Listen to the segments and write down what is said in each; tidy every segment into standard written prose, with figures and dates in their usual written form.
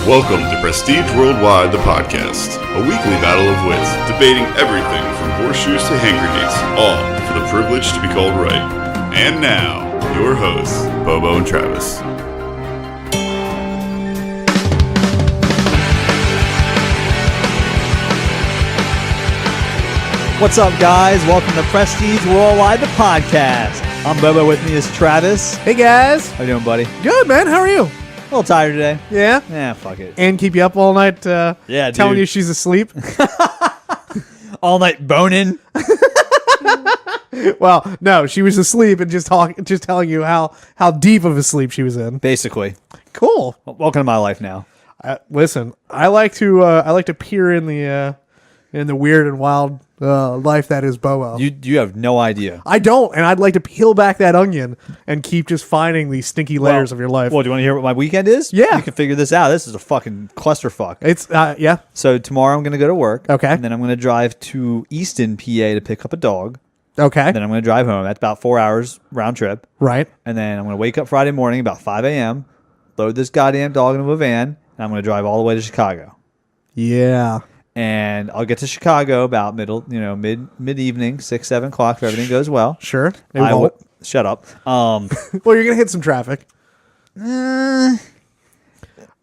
Welcome to Prestige Worldwide, the podcast, a weekly battle of wits, debating everything from horseshoes to hand grenades, all for the privilege to be called right. And now, your hosts, Bobo and Travis. What's up, guys? Welcome to Prestige Worldwide, the podcast. I'm Bobo. With me is Travis. Hey, guys. How you doing, buddy? Good, man. How are you? A little tired today. Yeah? Yeah, fuck it. And keep you up all night Yeah, telling dude. you she's asleep? All night boning. Well, no, she was asleep and just telling you how deep of a sleep she was in. Basically. Cool. Welcome to my life now. Listen, I like to peer in the weird and wild life that is Bobo. You have no idea. I don't, and I'd like to peel back that onion and keep just finding these stinky layers of your life. Well, do you want to hear what my weekend is? Yeah. You can figure this out. This is a fucking clusterfuck. It's yeah. So tomorrow I'm going to go to work. Okay. And then I'm going to drive to Easton, PA to pick up a dog. Okay. Then I'm going to drive home. That's about 4 hours round trip. Right. And then I'm going to wake up Friday morning about 5 a.m., load this goddamn dog into a van, and I'm going to drive all the way to Chicago. Yeah. And I'll get to Chicago about mid-evening, 6, 7 o'clock if everything goes well. Sure. Shut up. Well, you're gonna hit some traffic. I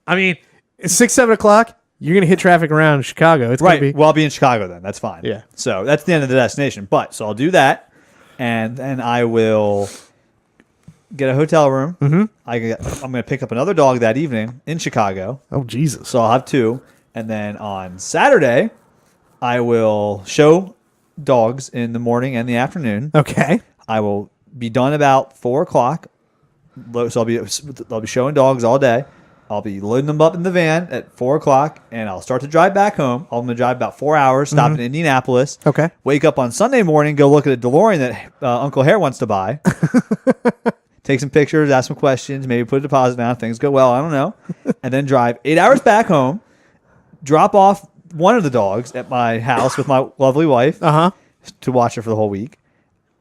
mean, it's 6, 7 o'clock. You're gonna hit traffic around Chicago. It's right. Gonna be... Well, I'll be in Chicago then. That's fine. Yeah. So that's the end of the destination. So I'll do that, and then I will get a hotel room. Mm-hmm. I'm going to pick up another dog that evening in Chicago. Oh, Jesus. So I'll have 2. And then on Saturday, I will show dogs in the morning and the afternoon. Okay. I will be done about 4 o'clock. So I'll be showing dogs all day. I'll be loading them up in the van at 4 o'clock, and I'll start to drive back home. I'm going to drive about 4 hours, stop in Indianapolis. Okay. Wake up on Sunday morning, go look at a DeLorean that Uncle Hare wants to buy. Take some pictures, ask some questions, maybe put a deposit down if things go well. I don't know. And then drive 8 hours back home. Drop off one of the dogs at my house with my lovely wife to watch her for the whole week.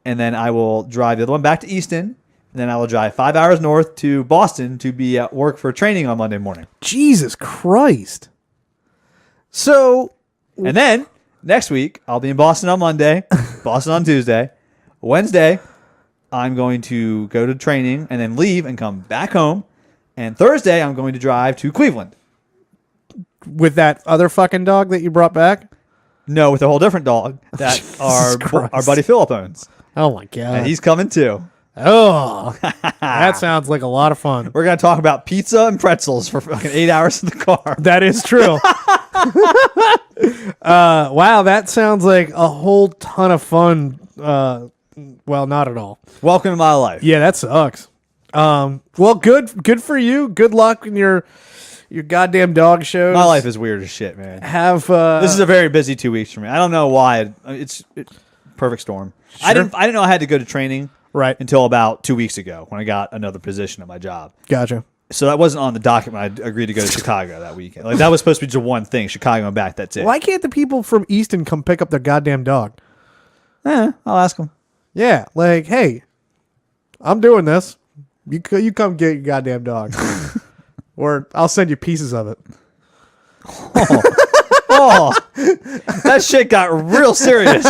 And then I will drive the other one back to Easton. And then I will drive 5 hours north to Boston to be at work for training on Monday morning. Jesus Christ. So. And then next week, I'll be in Boston on Monday, Boston on Tuesday. Wednesday, I'm going to go to training and then leave and come back home. And Thursday, I'm going to drive to Cleveland. With that other fucking dog that you brought back? No, with a whole different dog that our buddy Philip owns. Oh, my God. And he's coming too. Oh, that sounds like a lot of fun. We're going to talk about pizza and pretzels for fucking 8 hours in the car. That is true. Wow, that sounds like a whole ton of fun. Well, not at all. Welcome to my life. Yeah, that sucks. Well, good for you. Good luck in your goddamn dog shows. My life is weird as shit, man. This is a very busy 2 weeks for me. I don't know why. It's perfect storm. Sure. I didn't know I had to go to training right until about 2 weeks ago when I got another position at my job. Gotcha. So that wasn't on the docket when I agreed to go to Chicago that weekend. Like that was supposed to be just one thing, Chicago and back. That's it. Why can't the people from Easton come pick up their goddamn dog? I'll ask them. Yeah, like, hey, I'm doing this. You come get your goddamn dog. Or I'll send you pieces of it. Oh, that shit got real serious.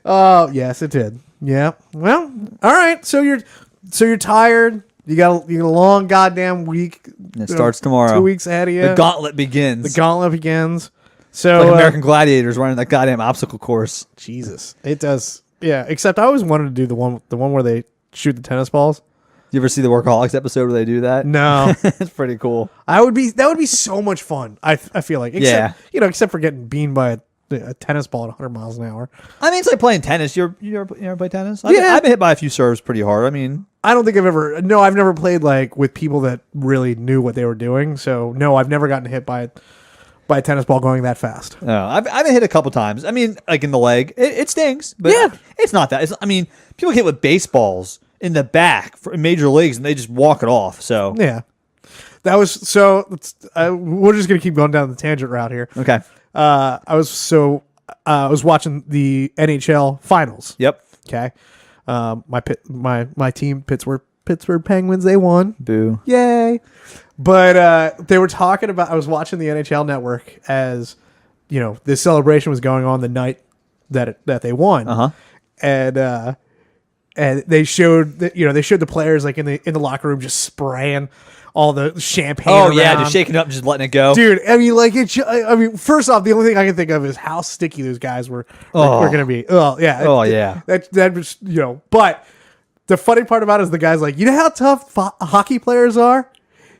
Oh, yes, it did. Yeah. Well, all right. So you're tired. You got a long goddamn week. It starts tomorrow. 2 weeks ahead of you. The gauntlet begins. So like American Gladiators running that goddamn obstacle course. Jesus, it does. Yeah. Except I always wanted to do the one where they shoot the tennis balls. You ever see the Workaholics episode where they do that? No. It's pretty cool. That would be so much fun. I feel like. Except for getting beamed by a tennis ball at 100 miles an hour. I mean, it's like playing tennis. You ever play tennis? Yeah. I've been hit by a few serves pretty hard. I mean, I don't think I've never played like with people that really knew what they were doing. So no, I've never gotten hit by a tennis ball going that fast. No, I've been hit a couple times. I mean, like in the leg. It stings, but it's not that. People get hit with baseballs in the back for major leagues and they just walk it off. So yeah, that was so. We're just gonna keep going down the tangent route here. Okay. I was watching the NHL finals. Yep. Okay. My team Pittsburgh Penguins, they won. Boo. Yay. But they were talking about. I was watching the NHL Network as this celebration was going on the night that they won, and they showed the players like in the locker room just spraying all the champagne. Oh around. yeah, just shaking it up, and just letting it go, dude. I mean, like first off, the only thing I can think of is how sticky those guys were going to be. Oh yeah, that was But the funny part about it is the guys like, how tough hockey players are.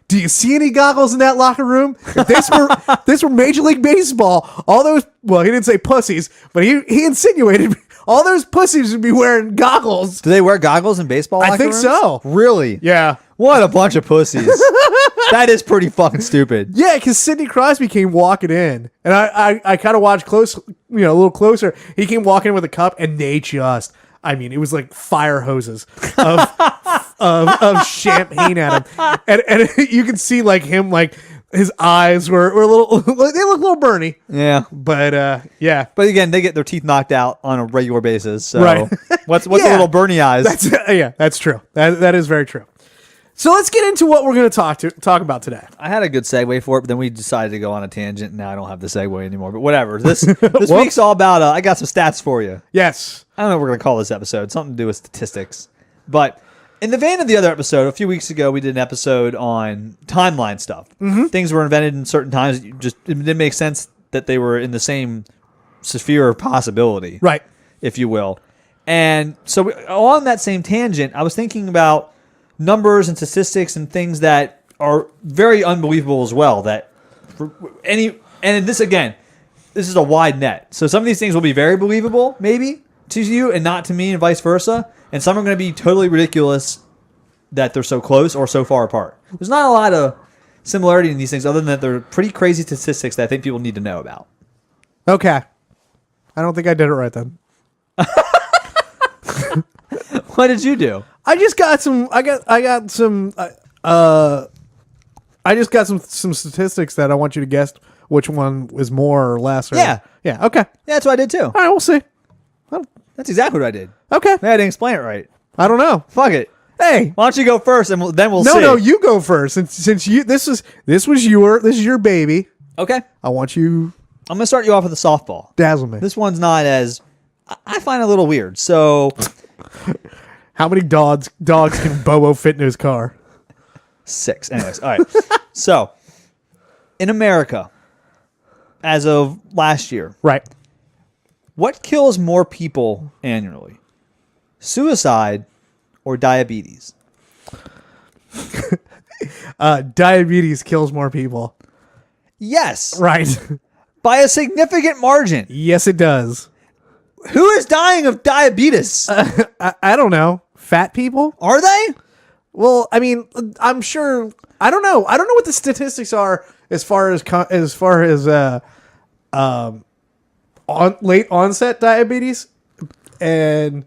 Do you see any goggles in that locker room? If this were Major League Baseball, all those, well, he didn't say pussies, but he insinuated all those pussies would be wearing goggles. Do they wear goggles in baseball locker I think rooms? so. Really? Yeah. What a bunch of pussies. That is pretty fucking stupid. Yeah, because Sidney Crosby came walking in, and I kind of watched close, a little closer. He came walking in with a cup, and they just, it was like fire hoses of champagne at him, and you can see like him, like his eyes were a little, they look a little burny. Yeah, but yeah. But again, they get their teeth knocked out on a regular basis. So right. what's a little burny eyes? That's true. That is very true. So let's get into what we're going to talk about today. I had a good segue for it, but then we decided to go on a tangent, and now I don't have the segue anymore. But whatever. This week's all about, I got some stats for you. Yes. I don't know what we're going to call this episode. Something to do with statistics. But in the vein of the other episode, a few weeks ago, we did an episode on timeline stuff. Mm-hmm. Things were invented in certain times. It didn't make sense that they were in the same sphere of possibility. Right. If you will. And so on that same tangent, I was thinking about numbers and statistics and things that are very unbelievable as well. And this is a wide net. So some of these things will be very believable, maybe to you and not to me, and vice versa. And some are going to be totally ridiculous that they're so close or so far apart. There's not a lot of similarity in these things, other than that they're pretty crazy statistics that I think people need to know about. Okay, I don't think I did it right then. What did you do? I just got some. I got some. I just got some statistics that I want you to guess which one is more or less. Yeah. Yeah. Okay. Yeah, that's what I did too. All right. We'll see. That's exactly what I did. Okay. Maybe I didn't explain it right. I don't know. Fuck it. Hey, why don't you go first, and then we'll see. No, you go first. Since you this is your baby. Okay. I want you. I'm gonna start you off with a softball. Dazzle me. This one's not as I find a little weird. So, how many dogs can Bobo fit in his car? 6. Anyways, all right. So, in America, as of last year, right, what kills more people annually? Suicide or diabetes? Diabetes kills more people. Yes. Right. By a significant margin. Yes, it does. Who is dying of diabetes? I don't know. Fat people? Are they? Well, I mean, I'm sure. I don't know. I don't know what the statistics are as far as late onset diabetes and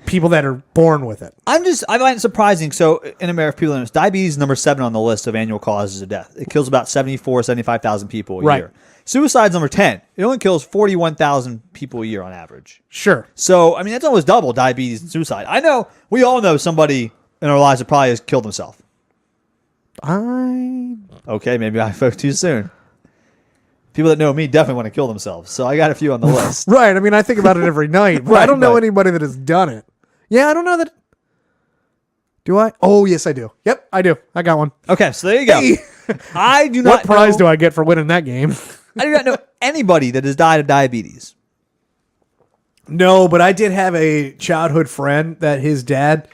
people that are born with it. I find it surprising. So in America, people know diabetes is number 7 on the list of annual causes of death. It kills about 75,000 people a year. Suicide's number 10. It only kills 41,000 people a year on average. Sure. So, I mean, that's almost double diabetes and suicide. I know, we all know somebody in our lives that probably has killed himself. Okay, maybe I spoke too soon. People that know me definitely want to kill themselves. So I got a few on the list. Right. I mean, I think about it every night. But I don't know anybody that has done it. Yeah, I don't know that. Do I? Oh, yes, I do. Yep, I do. I got one. Okay, so there you go. Hey. I do not What prize do I get for winning that game? I do not know anybody that has died of diabetes. No, but I did have a childhood friend that his dad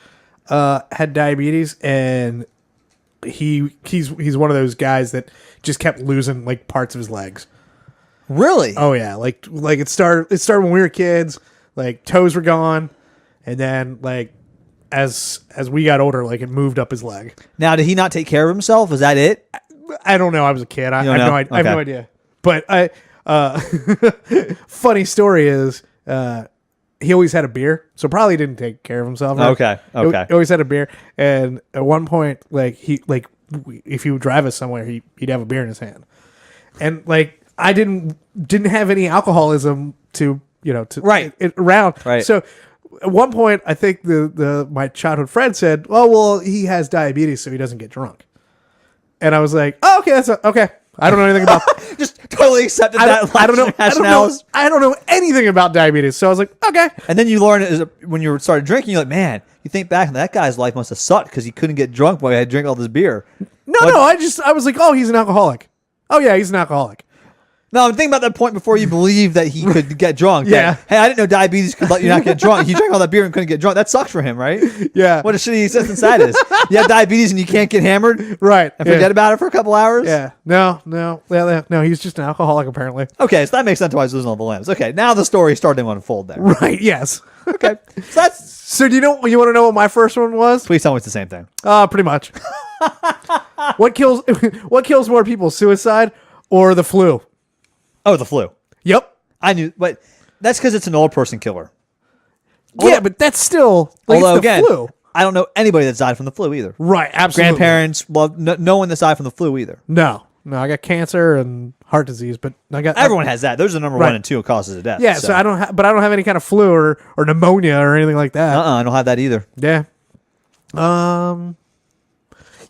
had diabetes, and he's one of those guys that just kept losing like parts of his legs. Really? Oh yeah, like it started when we were kids. Like toes were gone, and then like as we got older, like it moved up his leg. Now, did he not take care of himself? Was that it? I don't know. I was a kid. I have no idea. But funny story is he always had a beer, so probably didn't take care of himself. Right? Okay. He always had a beer, and at one point, if he would drive us somewhere, he'd have a beer in his hand, and like I didn't have any alcoholism to around. Right. So at one point, I think my childhood friend said, "Oh well, he has diabetes, so he doesn't get drunk." And I was like, oh, okay, okay. I don't know anything about just totally accepted that. I don't know anything about diabetes. So I was like, okay. And then you learn when you started drinking, you're like, man, you think back, that guy's life must have sucked because he couldn't get drunk while he had to drink all this beer. No, I was like, oh, he's an alcoholic. Oh yeah, he's an alcoholic. No, I'm thinking about that point before you believed that he could get drunk. Yeah. Hey, I didn't know diabetes could let you not get drunk. He drank all that beer and couldn't get drunk. That sucks for him, right? Yeah. What a shitty existence that is. You have diabetes and you can't get hammered? Right. And forget about it for a couple hours? Yeah. No, he's just an alcoholic apparently. Okay, so that makes sense why he's losing all the limbs. Okay, now the story starting to unfold there. Right, yes. Okay. So do you want to know what my first one was? Please tell me it's the same thing. Pretty much. What kills more people, suicide or the flu? Oh, the flu. Yep. I knew, but that's because it's an old person killer. Yeah, but that's still although it's the again, flu. I don't know anybody that's died from the flu either. Right, absolutely. Grandparents, no one that's died from the flu either. No, I got cancer and heart disease, but everyone has that. Those are the number 1 and 2 causes of death. Yeah, so I don't have any kind of flu or pneumonia or anything like that. I don't have that either. Yeah. You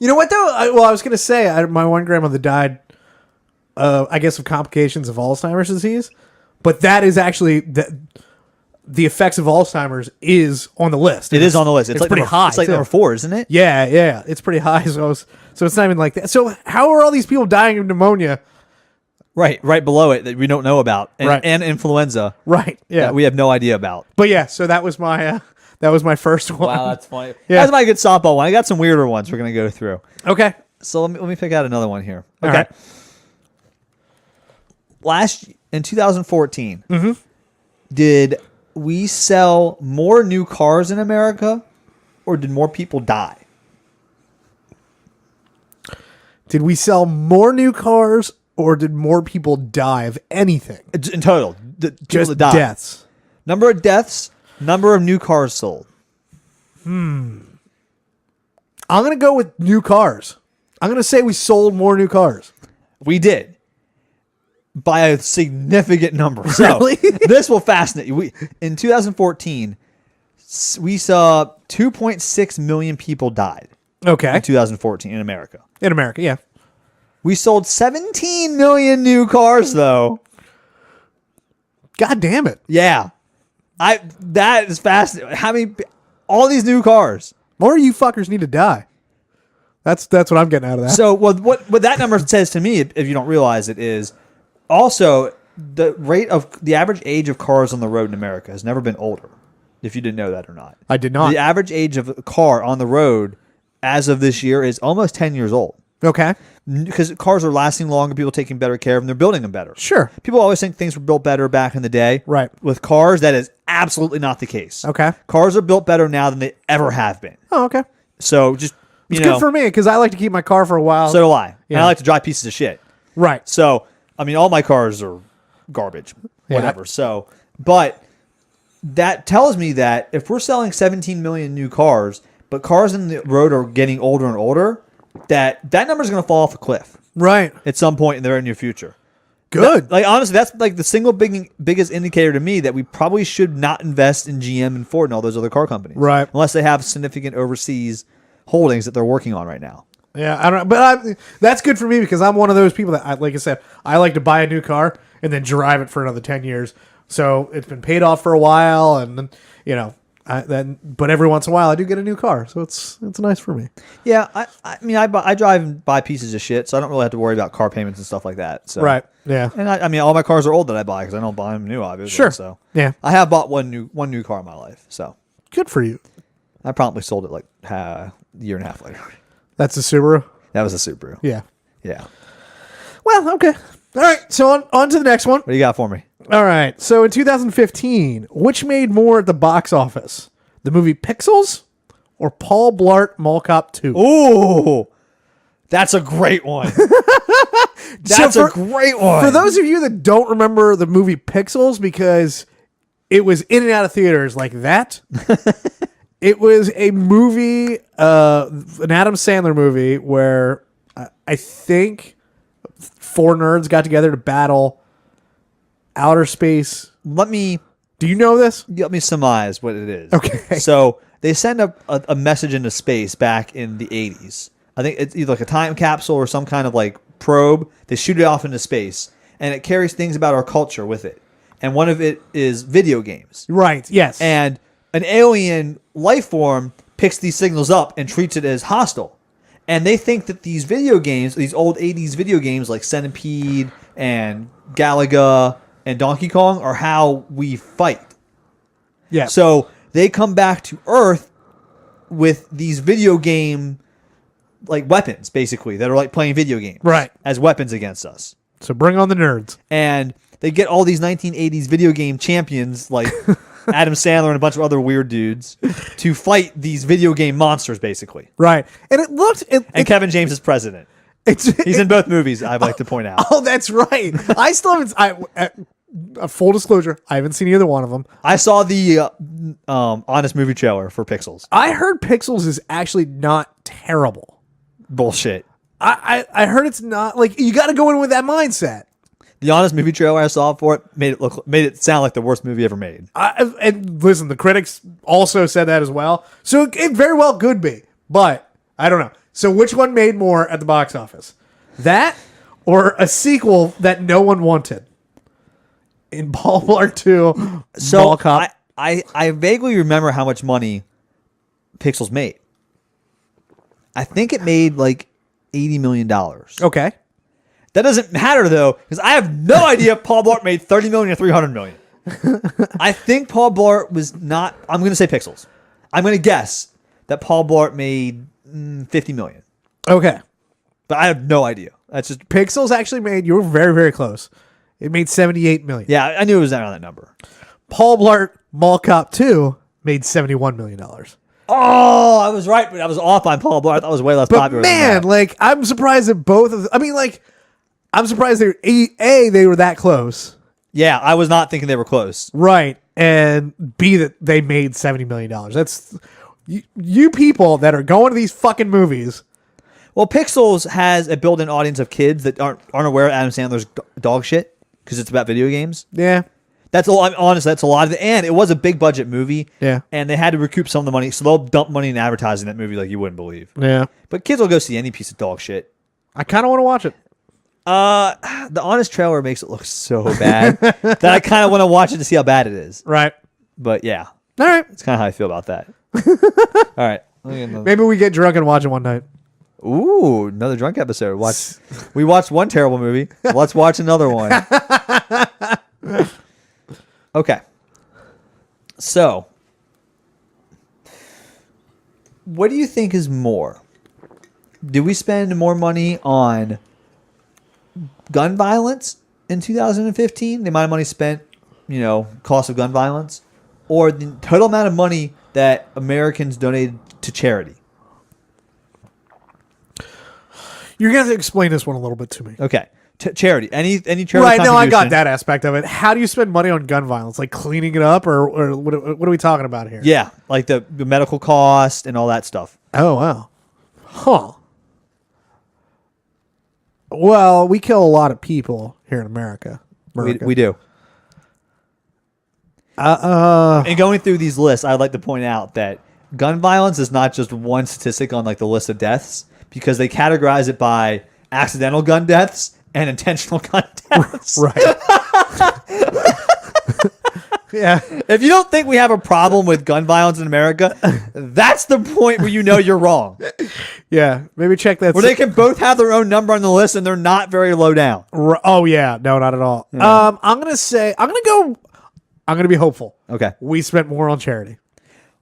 know what though? I was gonna say my one grandmother died. I guess of complications of Alzheimer's disease, but that is actually the effects of Alzheimer's is on the list. It is on the list. It's like pretty high. It's like number 4, isn't it? Yeah, it's pretty high. So it's not even like that. So how are all these people dying of pneumonia? Right below it that we don't know about, and influenza. Right. Yeah, that we have no idea about. But yeah, so that was my first one. Wow, that's funny. Yeah. That's my good softball one. I got some weirder ones we're gonna go through. Okay. So let me pick out another one here. Okay. All right. In 2014, did we sell more new cars in America, or did more people die? Did we sell more new cars, or did more people die of anything? In total, Just deaths. Number of deaths, number of new cars sold. I'm gonna go with new cars. I'm gonna say we sold more new cars. We did. By a significant number. So Really? This will fascinate you. In 2014, we saw 2.6 million people died. Okay. In 2014 in America. In America, yeah. We sold 17 million new cars, though. God damn it. Yeah. That is fascinating. How many... All these new cars. More of you fuckers need to die. That's what I'm getting out of that. So what that number says to me, if you don't realize it, is... Also, the average age of cars on the road in America has never been older, if you didn't know that or not. I did not. The average age of a car on the road as of this year is almost 10 years old. Okay. Because cars are lasting longer, people are taking better care of them, they're building them better. Sure. People always think things were built better back in the day. Right. With cars, that is absolutely not the case. Okay. Cars are built better now than they ever have been. Oh, okay. So just, it's good for me because I like to keep my car for a while. So do I. Yeah. And I like to drive pieces of shit. Right. So... I mean, all my cars are garbage, whatever. Yeah. So, but that tells me that if we're selling 17 million new cars, but cars in the road are getting older and older, that number is going to fall off a cliff. Right. At some point in the very near future. Good. Honestly, that's like the single biggest indicator to me that we probably should not invest in GM and Ford and all those other car companies. Right. Unless they have significant overseas holdings that they're working on right now. Yeah, I don't. But that's good for me because I'm one of those people that, like I said, I like to buy a new car and then drive it for another 10 years. So it's been paid off for a while, and but every once in a while I do get a new car, so it's nice for me. Yeah, I drive and buy pieces of shit, so I don't really have to worry about car payments and stuff like that. So. Right. Yeah. And all my cars are old that I buy because I don't buy them new, obviously. Sure. So yeah, I have bought one new car in my life. So good for you. I promptly sold it like a year and a half later. That's a Subaru? That was a Subaru. Yeah. Yeah. Well, okay. All right. So on to the next one. What do you got for me? All right. So in 2015, which made more at the box office? The movie Pixels or Paul Blart Mall Cop 2? Ooh. That's a great one. That's a great one. For those of you that don't remember the movie Pixels because it was in and out of theaters like that... It was a movie, an Adam Sandler movie, where I think 4 nerds got together to battle outer space. Do you know this? Let me surmise what it is. Okay. So they send a message into space back in the 80s I think it's either like a time capsule or some kind of like probe. They shoot it off into space, and it carries things about our culture with it. And one of it is video games. Right. Yes. And an alien life form picks these signals up and treats it as hostile. And they think that these video games, these old 80s video games like Centipede and Galaga and Donkey Kong are how we fight. Yeah. So they come back to Earth with these video game like weapons, basically, that are like playing video games. Right. As weapons against us. So bring on the nerds. And they get all these 1980s video game champions like Adam Sandler and a bunch of other weird dudes to fight these video game monsters, basically. Right. And it looked... And Kevin James is president. He's in both movies, I'd like to point out. Oh, that's right. I still haven't... full disclosure, I haven't seen either one of them. I saw the Honest Movie trailer for Pixels. I heard Pixels is actually not terrible. Bullshit. I heard it's not... Like, you got to go in with that mindset. The Honest Movie trailer I saw for it made it sound like the worst movie ever made. And listen, the critics also said that as well. So it very well could be. But, I don't know. So which one made more at the box office? That or a sequel that no one wanted? In Paul Blart 2, so Mall Cop. I vaguely remember how much money Pixels made. I think it made like $80 million. Okay. That doesn't matter though, because I have no idea if Paul Blart made $30 million or $300 million. I think Paul Blart was not. I'm going to say Pixels. I'm going to guess that Paul Blart made $50 million. Okay. But I have no idea. That's just Pixels actually made. You were very, very close. It made $78 million. Yeah, I knew it was around that number. Paul Blart Mall Cop 2 made $71 million. Oh, I was right, but I was off on Paul Blart. I thought it was way less popular. Man, like I'm surprised that both of. I mean, like I'm surprised they were that close. Yeah, I was not thinking they were close. Right, and B that they made $70 million. That's you people that are going to these fucking movies. Well, Pixels has a built-in audience of kids that aren't aware of Adam Sandler's dog shit because it's about video games. Yeah. That's all. I'm honest. That's a lot of it, and it was a big budget movie. Yeah, and they had to recoup some of the money, so they'll dump money in advertising that movie like you wouldn't believe. Yeah, but kids will go see any piece of dog shit. I kind of want to watch it. The Honest trailer makes it look so bad that I kind of want to watch it to see how bad it is. Right, but yeah, all right. It's kind of how I feel about that. All right, maybe we get drunk and watch it one night. Ooh, another drunk episode. We watched one terrible movie. Let's watch another one. Okay. So, what do you think is more? Did we spend more money on gun violence in 2015? The amount of money spent, cost of gun violence? Or the total amount of money that Americans donated to charity? You're going to have to explain this one a little bit to me. Okay. Charity. Any charity right, no, I got that aspect of it. How do you spend money on gun violence? Like cleaning it up or what are we talking about here? Yeah, like the medical cost and all that stuff. Oh, wow. Huh. Well, we kill a lot of people here in America. We do. And going through these lists, I'd like to point out that gun violence is not just one statistic on like the list of deaths because they categorize it by accidental gun deaths and intentional gun deaths. Right. Yeah. If you don't think we have a problem with gun violence in America, that's the point where you know you're wrong. Yeah. Maybe check that. Where they can both have their own number on the list and they're not very low down. Oh, yeah. No, not at all. Yeah. I'm going to be hopeful. Okay. We spent more on charity.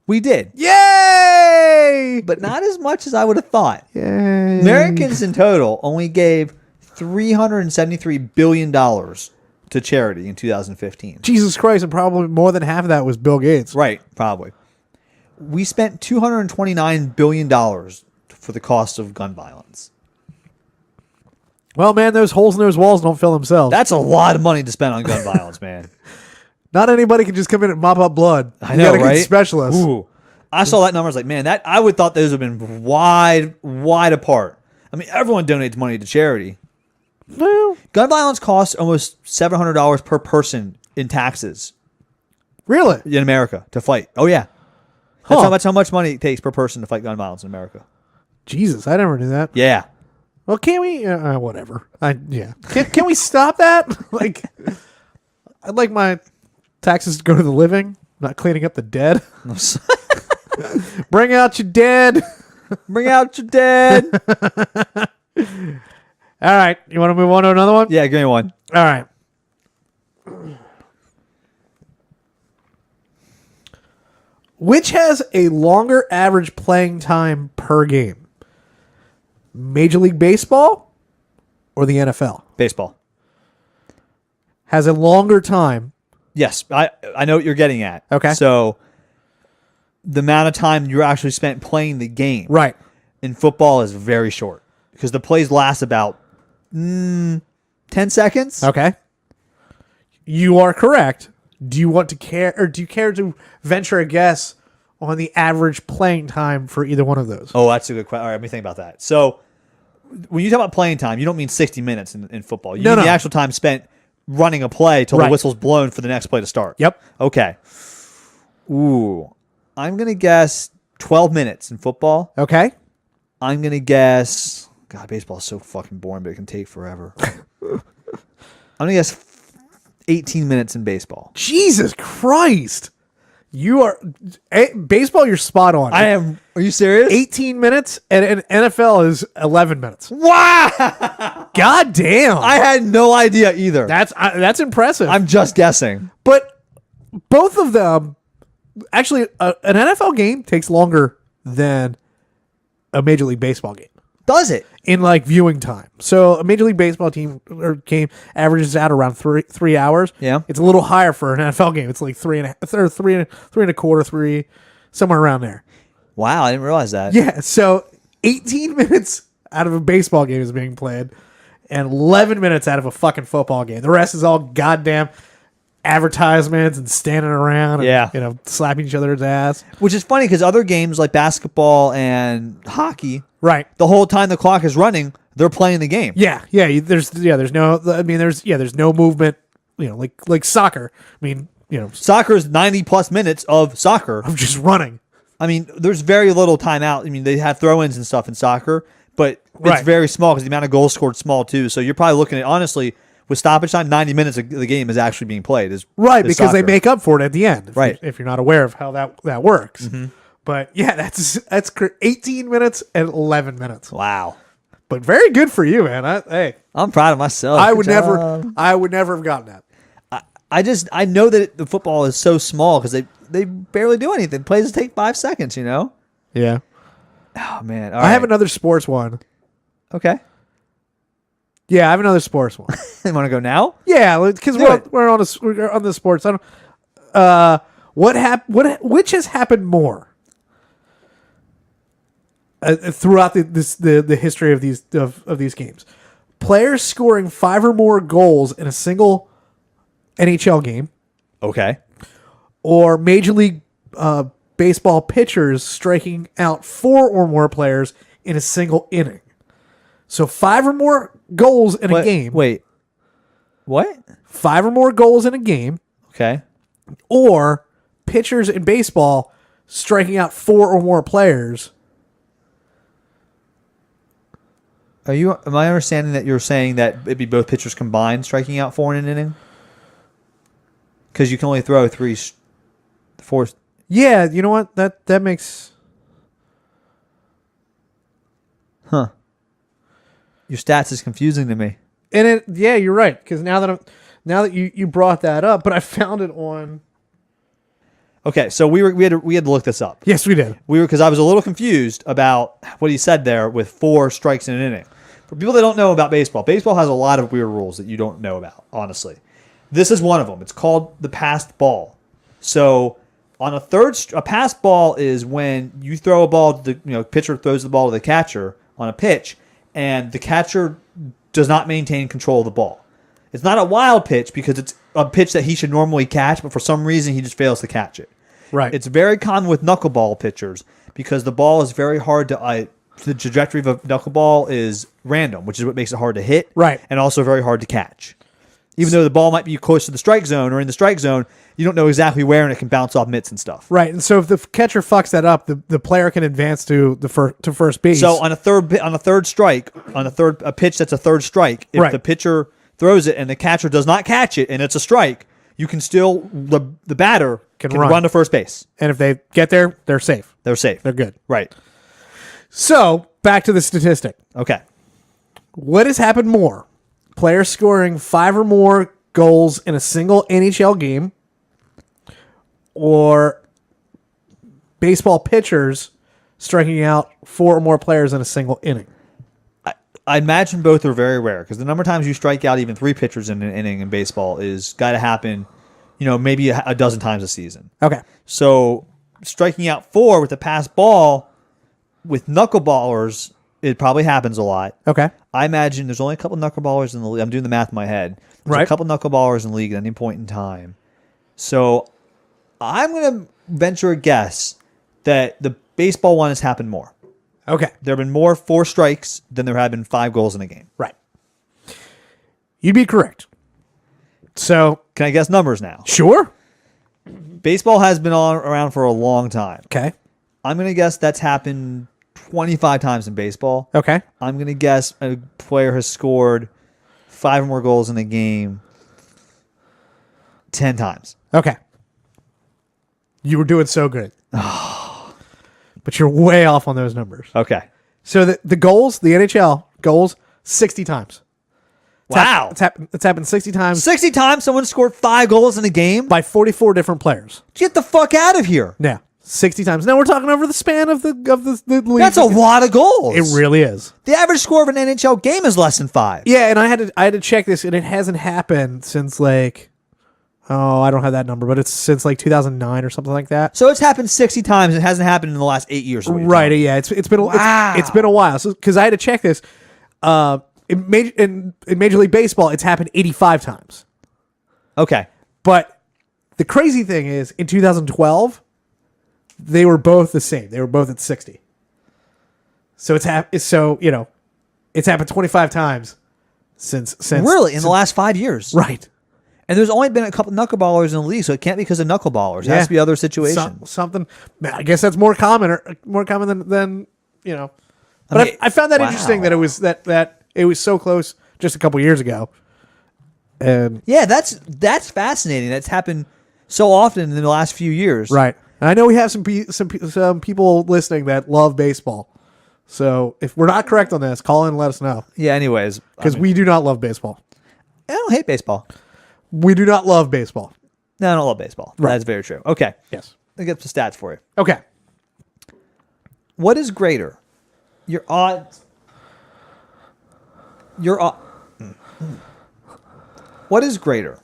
We did. Yay! But not as much as I would have thought. Yay. Americans in total only gave $373 billion to charity in 2015. Jesus Christ, and probably more than half of that was Bill Gates. Right, probably. We spent $229 billion for the cost of gun violence. Well, man, those holes in those walls don't fill themselves. That's a lot of money to spend on gun violence, man. Not anybody can just come in and mop up blood. I know, right? Get specialists. Ooh. I saw that number. I was like, man, I would thought those would have been wide apart. I mean, everyone donates money to charity. Well, gun violence costs almost $700 per person in taxes. Really? In America to fight. Oh, yeah. That's how much money it takes per person to fight gun violence in America. Jesus, I never knew that. Yeah. Well, can't we? Whatever. Can we stop that? Like, I'd like my taxes to go to the living, not cleaning up the dead. Bring out your dead. Bring out your dead. All right. You want to move on to another one? Yeah, give me one. All right. Which has a longer average playing time per game? Major League Baseball or the NFL? Baseball. Has a longer time. Yes, I know what you're getting at. Okay. So the amount of time you actually spent playing the game Right. in football is very short because the plays last about 10 seconds. Okay. You are correct. Do you want to care, or do you care to venture a guess on the average playing time for either one of those? Oh, that's a good question. All right, let me think about that. So when you talk about playing time, you don't mean 60 minutes in football. You mean the actual time spent running a play till the whistle's blown for the next play to start. Yep. Okay. Ooh. I'm going to guess 12 minutes in football. Okay. I'm going to guess... God, baseball is so fucking boring, but it can take forever. I'm going to guess 18 minutes in baseball. Jesus Christ. You are... Baseball, you're spot on. I am... Are you serious? 18 minutes, and NFL is 11 minutes. Wow! God damn. I had no idea either. That's impressive. I'm just guessing. But both of them... Actually, an NFL game takes longer than a Major League Baseball game. Does it? In like viewing time. So a Major League Baseball team or game averages out around 3 hours. Yeah. It's a little higher for an NFL game. It's like three and a quarter, somewhere around there. Wow, I didn't realize that. Yeah. So 18 minutes out of a baseball game is being played and 11 minutes out of a fucking football game. The rest is all goddamn advertisements and standing around and slapping each other's ass. Which is funny because other games like basketball and hockey, right, the whole time the clock is running, they're playing the game. Yeah. There's no movement, like soccer. I mean, soccer is 90 plus minutes of soccer. Of just running. I mean, there's very little timeout. I mean, they have throw-ins and stuff in soccer, but it's very small because the amount of goals scored small too. So you're probably looking at, honestly, with stoppage time, 90 minutes of the game is actually being played. Because soccer. They make up for it at the end. If you're not aware of how that works. Mm-hmm. But yeah, that's 18 minutes and 11 minutes. Wow. But very good for you, man. I'm proud of myself. I would never have gotten that. I know that the football is so small because they barely do anything. Plays take 5 seconds, Yeah. Oh man. I have another sports one. Okay. Yeah, I have another sports one. You want to go now? Yeah, because we're on the sports. Which has happened more throughout the history of these games? Players scoring 5 or more goals in a single NHL game. Okay. Or Major League Baseball pitchers striking out 4 or more players in a single inning. So 5 or more goals in a game. Wait. What? 5 or more goals in a game. Okay. Or pitchers in baseball striking out 4 or more players. Am I understanding that you're saying that it'd be both pitchers combined striking out 4 in an inning? Because you can only throw 4. Yeah, you know what? That makes... Huh. Your stats is confusing to me. And you're right. Because now that you brought that up, but I found it on. Okay, so we had to look this up. Yes, we did. Because I was a little confused about what he said there with 4 strikes in an inning. For people that don't know about baseball has a lot of weird rules that you don't know about. Honestly, this is one of them. It's called the passed ball. So on a passed ball is when you throw a ball to the pitcher throws the ball to the catcher on a pitch. And the catcher does not maintain control of the ball. It's not a wild pitch because it's a pitch that he should normally catch, but for some reason he just fails to catch it. Right. It's very common with knuckleball pitchers because the ball is very hard to... the trajectory of a knuckleball is random, which is what makes it hard to hit. Right. And also very hard to catch. Even though the ball might be close to the strike zone or in the strike zone, you don't know exactly where, and it can bounce off mitts and stuff. Right, and so if the catcher fucks that up, the player can advance to first base. So on a third strike, a pitch that's a third strike, if the pitcher throws it and the catcher does not catch it and it's a strike, you can still the batter can run to first base. And if they get there, they're safe. They're safe. They're good. Right. So back to the statistic. Okay. What has happened more? Players scoring 5 or more goals in a single NHL game, or baseball pitchers striking out 4 or more players in a single inning? I imagine both are very rare because the number of times you strike out even 3 pitchers in an inning in baseball is got to happen, maybe a dozen times a season. Okay. So striking out 4 with a pass ball with knuckleballers, it probably happens a lot. Okay. I imagine there's only a couple knuckleballers in the league. I'm doing the math in my head. There's a couple knuckleballers in the league at any point in time. So I'm going to venture a guess that the baseball one has happened more. Okay. There have been more 4 strikes than there have been 5 goals in a game. Right. You'd be correct. So can I guess numbers now? Sure. Baseball has been around for a long time. Okay. I'm going to guess that's happened 25 times in baseball. Okay. I'm going to guess a player has scored 5 or more goals in a game 10 times. Okay. You were doing so good. But you're way off on those numbers. Okay. So the goals, the NHL goals, 60 times. Wow. It's happened 60 times. 60 times someone scored 5 goals in a game? By 44 different players. Get the fuck out of here. Yeah. 60 times. Now we're talking over the span of the league. That's a lot of goals. It really is. The average score of an NHL game is less than 5. Yeah, and I had to check this, and it hasn't happened since I don't have that number, but it's since 2009 or something like that. So it's happened 60 times. It hasn't happened in the last 8 years. Right? Yeah, it's been it's been a while. So because I had to check this, in Major League Baseball, it's happened 85 times. Okay, but the crazy thing is, in 2012, they were both the same. They were both at 60. So it's happened 25 times since really in the last 5 years. Right. And there's only been a couple knuckleballers in the league, so it can't be because of knuckleballers. It has to be other situations. Something. I guess that's more common than. But I found that interesting that it was that it was so close just a couple years ago. And yeah, that's fascinating. That's happened so often in the last few years. Right. And I know we have some people listening that love baseball. So if we're not correct on this, call in and let us know. Yeah. Anyways, because we do not love baseball. I don't hate baseball. We do not love baseball. No, I don't love baseball. Right. That's very true. Okay. Yes. I'll get some stats for you. Okay. What is greater? Your odds. What is greater?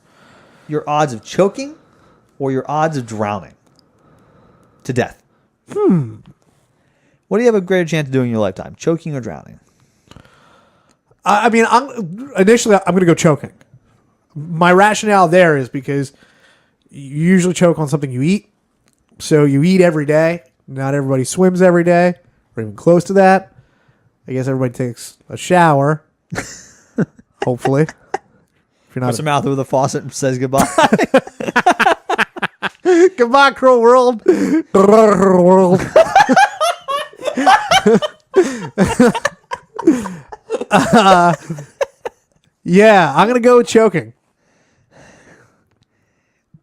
Your odds of choking or your odds of drowning to death? What do you have a greater chance of doing in your lifetime? Choking or drowning? I'm going to go choking. My rationale there is because you usually choke on something you eat. So you eat every day. Not everybody swims every day or even close to that. I guess everybody takes a shower. Hopefully. If you're not puts them out with a faucet and says goodbye. Goodbye, cruel world. World. Yeah, I'm going to go with choking.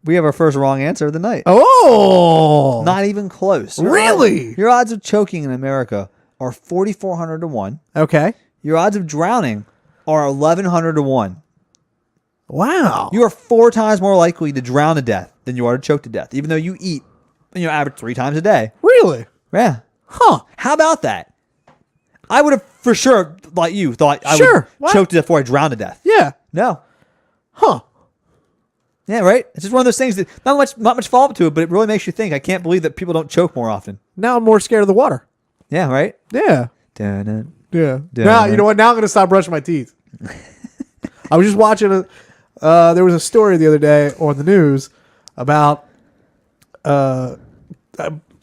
We have our first wrong answer of the night. Oh! Not even close. Really? Your odds of choking in America are 4,400 to 1. Okay. Your odds of drowning are 1,100 to 1. Wow. You are 4 times more likely to drown to death than you are to choke to death, even though you eat, average 3 times a day. Really? Yeah. Huh. How about that? I would have for sure, like you, thought I would choke to death before I drown to death. Yeah. No. Huh. Yeah, right? It's just one of those things that not much follow-up to it, but it really makes you think. I can't believe that people don't choke more often. Now I'm more scared of the water. Yeah, right? Yeah. Dun-dun. Yeah. Now, you know what? Now I'm going to stop brushing my teeth. I was just watching there was a story the other day on the news about have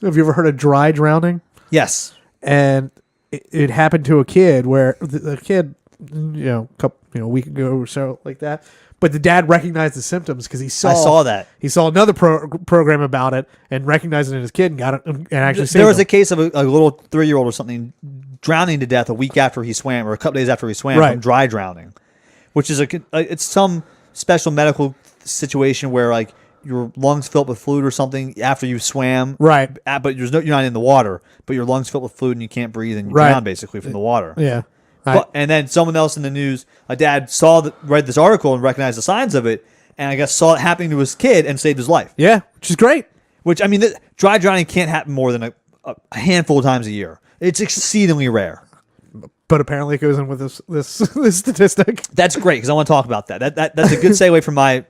you ever heard of dry drowning? Yes. And it happened to a kid where the kid a week ago or so, like that. But the dad recognized the symptoms because I saw that. He saw another program about it and recognized it in his kid and got it and actually saved There was him. a case of a little 3-year-old or something drowning to death a week after he swam, or a couple days after he swam, from dry drowning, which is it's some special medical situation where like your lungs fill up with fluid or something after you swam, right? But you're not in the water, but your lungs fill up with fluid and you can't breathe and you drown basically from the water. Yeah. And then someone else in the news, a dad read this article and recognized the signs of it, and I guess saw it happening to his kid and saved his life. Yeah, which is great. Which, I mean, dry drowning can't happen more than a handful of times a year. It's exceedingly rare. But apparently it goes in with this statistic. That's great, because I want to talk about that. That's a good segue for my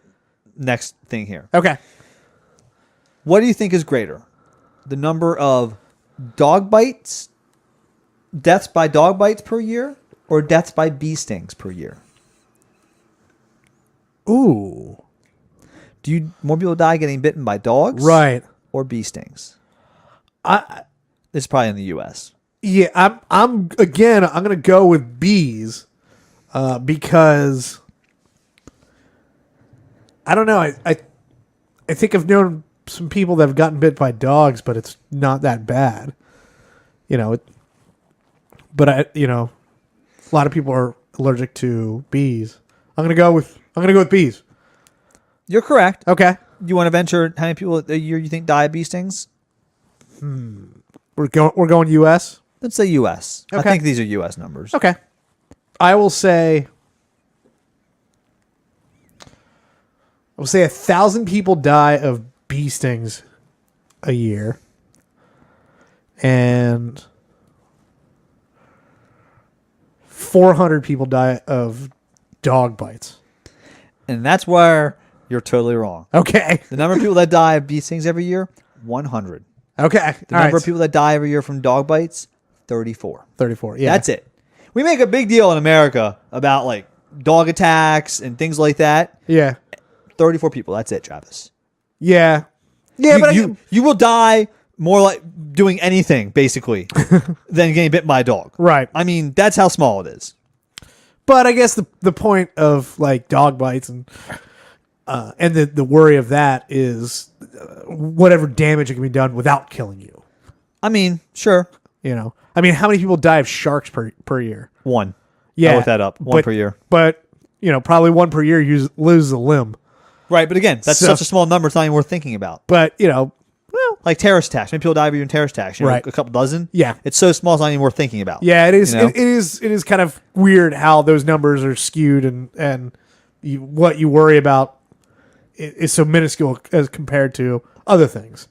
next thing here. Okay. What do you think is greater? The number of dog bites, deaths by dog bites per year, or deaths by bee stings per year? Ooh. Do more people die getting bitten by dogs? Right. Or bee stings? It's probably in the U.S. Yeah, I'm going to go with bees because I don't know. I think I've known some people that have gotten bit by dogs, but it's not that bad. But a lot of people are allergic to bees. I'm gonna go with bees. You're correct. Okay. You want to venture how many people a year you think die of bee stings? We're going U.S. Let's say U.S. Okay. I think these are U.S. numbers. Okay. I will say 1,000 people die of bee stings a year, and 400 people die of dog bites. And that's where you're totally wrong. Okay. The number of people that die of bee stings every year, 100. Okay. The number of people that die every year from dog bites, 34. 34. Yeah. That's it. We make a big deal in America about like dog attacks and things like that. Yeah. 34 people. That's it, Travis. Yeah. Yeah, but you will die more like doing anything basically than getting bit by a dog. Right. I mean, that's how small it is. But I guess the point of like dog bites and the worry of that is whatever damage it can be done without killing you. I mean, sure. I mean, how many people die of sharks per year? One. Yeah. I looked that up. One per year. But, probably one per year loses a limb. Right. But again, that's such a small number. It's not even worth thinking about. But, like terrorist attacks. Many people die every year in terrorist attacks. Right. A couple dozen. Yeah. It's so small, it's not even worth thinking about. Yeah, it is. It is kind of weird how those numbers are skewed and what you worry about is so minuscule as compared to other things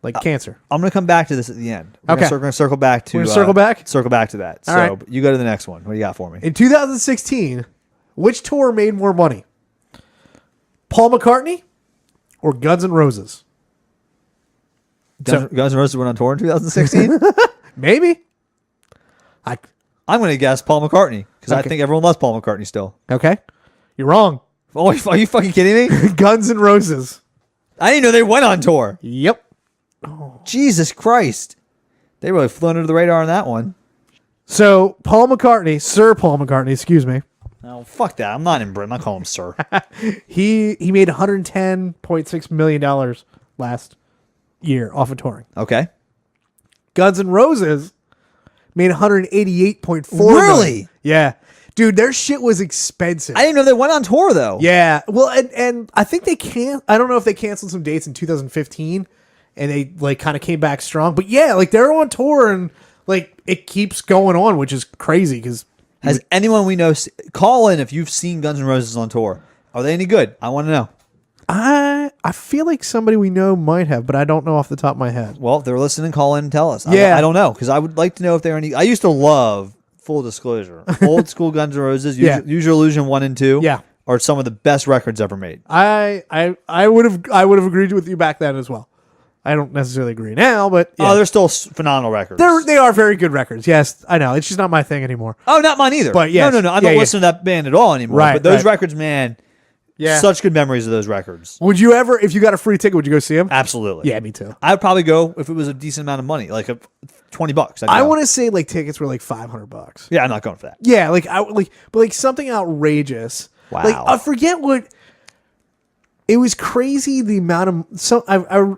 like cancer. I'm going to come back to this at the end. We're going to circle back to. We're going to circle back? Circle back to that. All so right. you go to the next one. What do you got for me? In 2016, which tour made more money? Paul McCartney or Guns N' Roses? Guns N' Roses went on tour in 2016? Maybe. I'm going to guess Paul McCartney because I think everyone loves Paul McCartney still. Okay. You're wrong. Oh, are you fucking kidding me? Guns N' Roses. I didn't know they went on tour. Yep. Oh. Jesus Christ. They really flew under the radar on that one. So, Sir Paul McCartney, excuse me. Oh, fuck that. I'm not in Britain. I call him sir. He made $110.6 million last year off of touring. Okay. Guns N' Roses made $188.4 Really? million. Yeah. Dude, their shit was expensive. I didn't know they went on tour though. Yeah. Well, and I think I don't know if they canceled some dates in 2015 and they like kind of came back strong. But yeah, like they're on tour and like it keeps going on, which is crazy because has anyone we know call in if you've seen Guns N' Roses on tour? Are they any good? I want to know. I feel like somebody we know might have, but I don't know off the top of my head. Well, if they're listening, call in and tell us. Yeah. I don't know because I would like to know if there are any. I used to love, full disclosure, old school Guns N' Roses. Use Your Illusion 1 and 2. Yeah. Are some of the best records ever made. I would have agreed with you back then as well. I don't necessarily agree now, but yeah. Oh, they're still phenomenal records. They are very good records. Yes, I know. It's just not my thing anymore. Oh, not mine either. But yes. No. I don't listen to that band at all anymore. Right, but those records, man, Yeah. Such good memories of those records. Would you ever, if you got a free ticket, would you go see him? Absolutely. Yeah, me too. I'd probably go if it was a decent amount of money, like $20. I want to say like tickets were like $500. Yeah, I'm not going for that. Yeah, but something outrageous. Wow. Like I forget what. It was crazy the amount of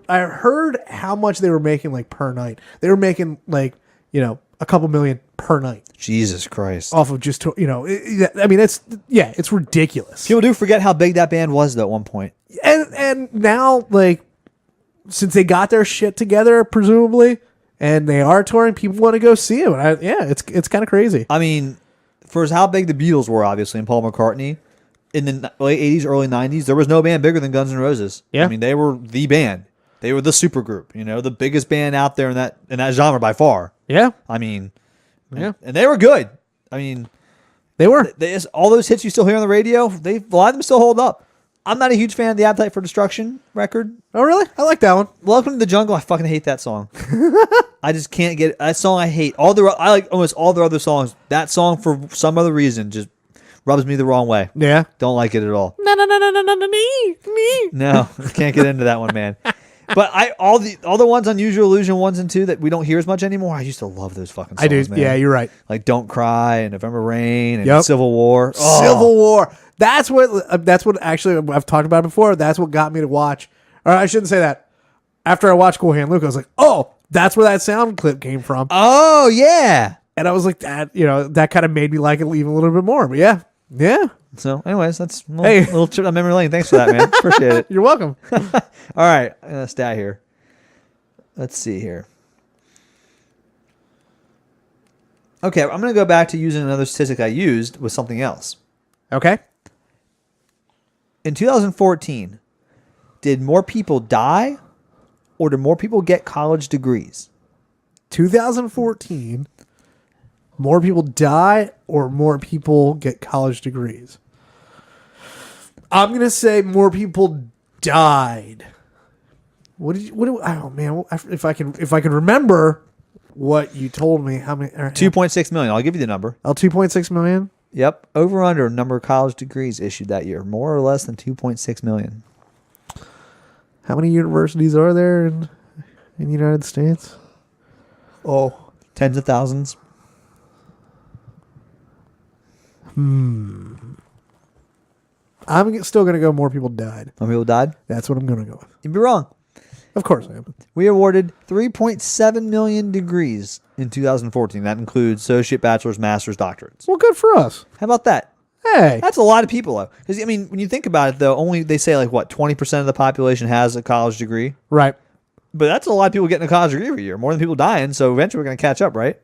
I heard how much they were making like per night. They were making like a couple million per night. Jesus Christ! Off of just it's ridiculous. People do forget how big that band was though at one point. And now like since they got their shit together presumably and they are touring, people want to go see them. It's kind of crazy. I mean, for how big the Beatles were, obviously, and Paul McCartney. In the late 80s, early 90s, there was no band bigger than Guns N' Roses. Yeah. I mean, they were the band. They were the super group, the biggest band out there in that genre by far. Yeah. I mean, yeah. And they were good. I mean, they were. All those hits you still hear on the radio, a lot of them still hold up. I'm not a huge fan of the Appetite for Destruction record. Oh, really? I like that one. Welcome to the Jungle. I fucking hate that song. I just can't get it. That song I hate. I like almost all their other songs. That song, for some other reason, just rubs me the wrong way. Yeah. Don't like it at all. No, me. No, can't get into that one, man. But all the ones on Usual Illusion 1 and 2 that we don't hear as much anymore, I used to love those fucking songs, I do. man. Yeah, you're right. Like Don't Cry and November Rain and Civil War. Oh. Civil War. That's what actually I've talked about it before. That's what got me to watch. Or I shouldn't say that. After I watched Cool Hand Luke, I was like, oh, that's where that sound clip came from. Oh, yeah. And I was like, that kind of made me like it even a little bit more. But yeah. Yeah. So, anyways, that's a little trip down memory lane. Thanks for that, man. Appreciate it. You're welcome. All right. I'm going to stay here. Let's see here. Okay. I'm going to go back to using another statistic I used with something else. Okay. In 2014, did more people die or did more people get college degrees? 2014. More people die or more people get college degrees? I'm going to say more people died. Oh man, if I can remember what you told me, how many 2.6 million. I'll give you the number. 2.6 million? Yep. Over under number of college degrees issued that year, more or less than 2.6 million. How many universities are there in the United States? Oh, tens of thousands. I'm still going to go more people died. More people died? That's what I'm going to go with. You'd be wrong. Of course I am. We awarded 3.7 million degrees in 2014. That includes associate, bachelor's, master's, doctorates. Well, good for us. How about that? Hey. That's a lot of people, though. Because, I mean, when you think about it, though, only they say, 20% of the population has a college degree? Right. But that's a lot of people getting a college degree every year. More than people dying, so eventually we're going to catch up, right?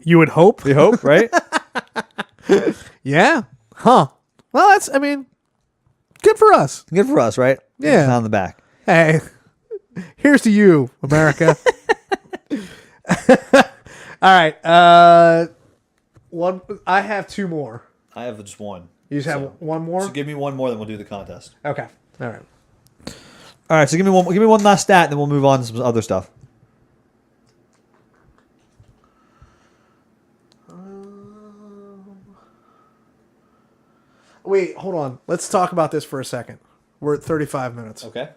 You would hope. We hope, right? Yeah. Huh. Well, good for us. Good for us, right? Yeah. On the back. Hey, here's to you, America. All right. I have two more. I have just one. You just have one more? So give me one more, then we'll do the contest. Okay. All right. All right, so give me one last stat, and then we'll move on to some other stuff. Wait, hold on. Let's talk about this for a second. We're at 35 minutes. Okay.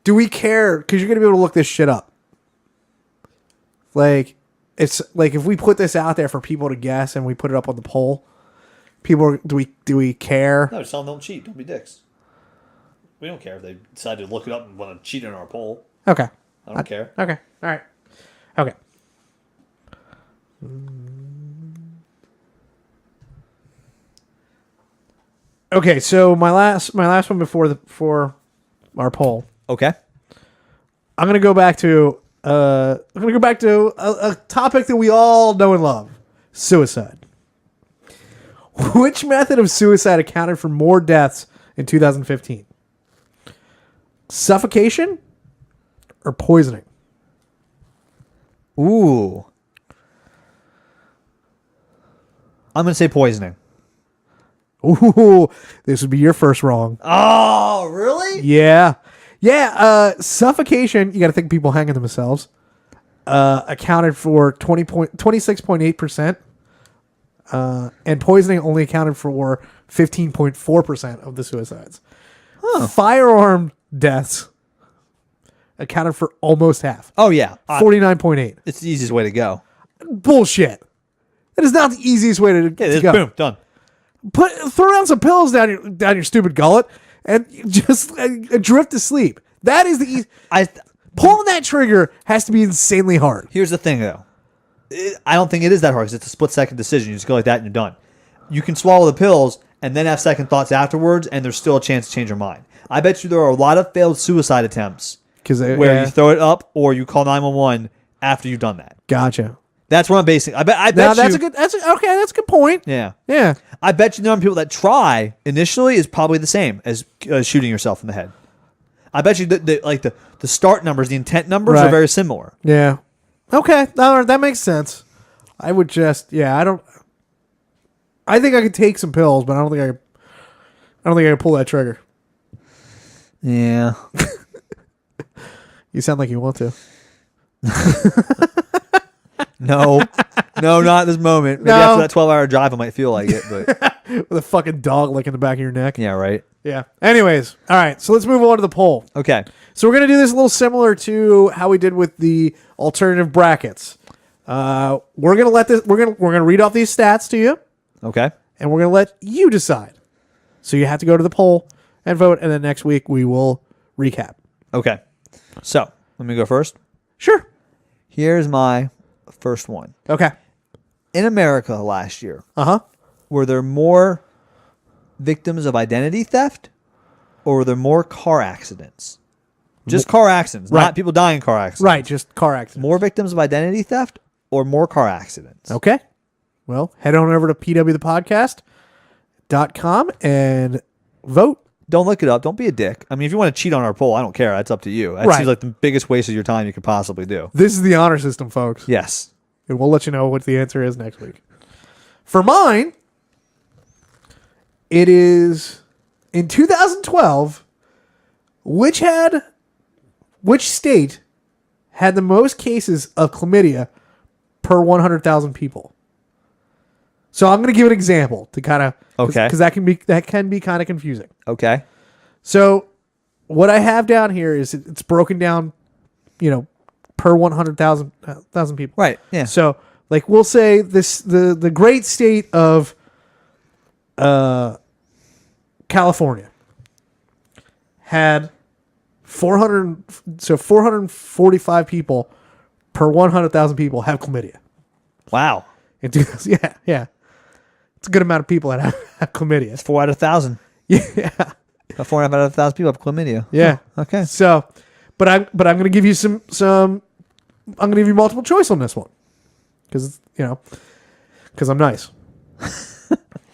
Do we care? Because you're going to be able to look this shit up. It's like if we put this out there for people to guess and we put it up on the poll, do we care? No, just tell them don't cheat. Don't be dicks. We don't care if they decide to look it up and want to cheat in our poll. Okay. I don't care. Okay. All right. Okay. Okay, so my last one before our poll. Okay. I'm gonna go back to a topic that we all know and love: suicide. Which method of suicide accounted for more deaths in 2015? Suffocation or poisoning? Ooh. I'm going to say poisoning. Ooh, this would be your first wrong. Oh, really? Yeah. Suffocation, you got to think people hanging themselves, accounted for 26.8%. and poisoning only accounted for 15.4% of the suicides. Firearm deaths accounted for almost half. Oh, yeah. 49.8. It's the easiest way to go. Bullshit. That is not the easiest way to go. Boom, done. Throw down some pills down your stupid gullet and just drift to sleep. That is the easy. Pulling that trigger has to be insanely hard. Here's the thing, though. I don't think it is that hard because it's a split-second decision. You just go like that and you're done. You can swallow the pills and then have second thoughts afterwards, and there's still a chance to change your mind. I bet you there are a lot of failed suicide attempts where you throw it up or you call 911 after you've done that. Gotcha. That's what I'm basing. I bet that's a good point. Yeah. Yeah. I bet you the number of people that try initially is probably the same as shooting yourself in the head. I bet you the start numbers, the intent numbers are very similar. Yeah. Okay. That makes sense. I would just, I think I could take some pills, but I don't think I could pull that trigger. Yeah. You sound like you want to. No, not at this moment. Maybe after that 12-hour drive, I might feel like it. But with a fucking dog licking the back of your neck. Yeah, right. Yeah. Anyways, all right. So let's move on to the poll. Okay. So we're gonna do this a little similar to how we did with the alternative brackets. We're gonna read off these stats to you. Okay. And we're gonna let you decide. So you have to go to the poll and vote, and then next week we will recap. Okay. So let me go first. Sure. Here's my first one. Okay. In America last year, were there more victims of identity theft, or were there more car accidents? Just car accidents, not people dying in car accidents. Right, just car accidents. More victims of identity theft or more car accidents? Okay. Well, head on over to pwthepodcast.com and vote. Don't look it up. Don't be a dick. I mean, if you want to cheat on our poll, I don't care. That's up to you. That seems like the biggest waste of your time you could possibly do. This is the honor system, folks. Yes. And we'll let you know what the answer is next week. For mine, it is in 2012, which state had the most cases of chlamydia per 100,000 people? So I'm going to give an example to kind of, because that can be kind of confusing. Okay. So what I have down here is it's broken down, per 100,000 people. Right. Yeah. So like we'll say the great state of California had 445 people per 100,000 people have chlamydia. Wow. Yeah. It's a good amount of people that have chlamydia. It's 4 out of 1,000. Yeah. 4 out of 1,000 people have chlamydia. Yeah. Huh. Okay. So, but I'm going to give you some. I'm going to give you multiple choice on this one, because I'm nice.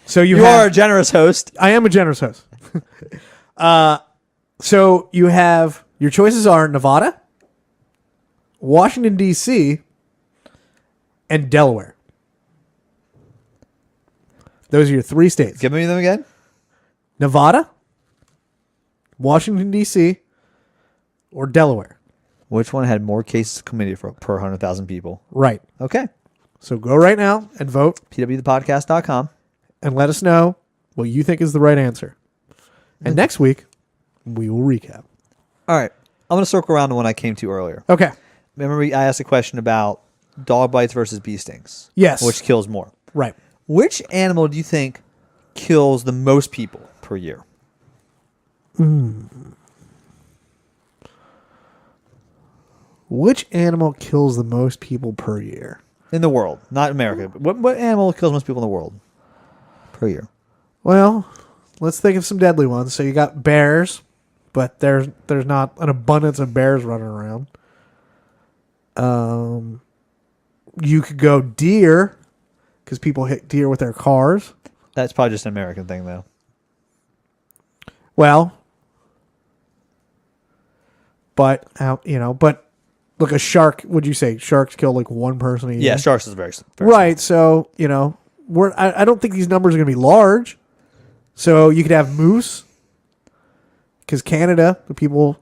So you are a generous host. I am a generous host. So you have your choices are Nevada, Washington D.C., and Delaware. Those are your three states. Give me them again. Nevada, Washington, D.C., or Delaware. Which one had more cases of chlamydia per 100,000 people? Right. Okay. So go right now and vote. pwthepodcast.com. And let us know what you think is the right answer. And next week, we will recap. All right. I'm going to circle around to one I came to earlier. Okay. Remember I asked a question about dog bites versus bee stings? Yes. Which kills more? Right. Which animal do you think kills the most people per year? Which animal kills the most people per year? In the world, not America. But what animal kills most people in the world per year? Well, let's think of some deadly ones. So you got bears, but there's not an abundance of bears running around. You could go deer, because people hit deer with their cars. That's probably just an American thing, though. Well, but look, a shark. Would you say sharks kill like one person a year? Yeah, sharks is very right. So I don't think these numbers are going to be large. So you could have moose, because Canada, the people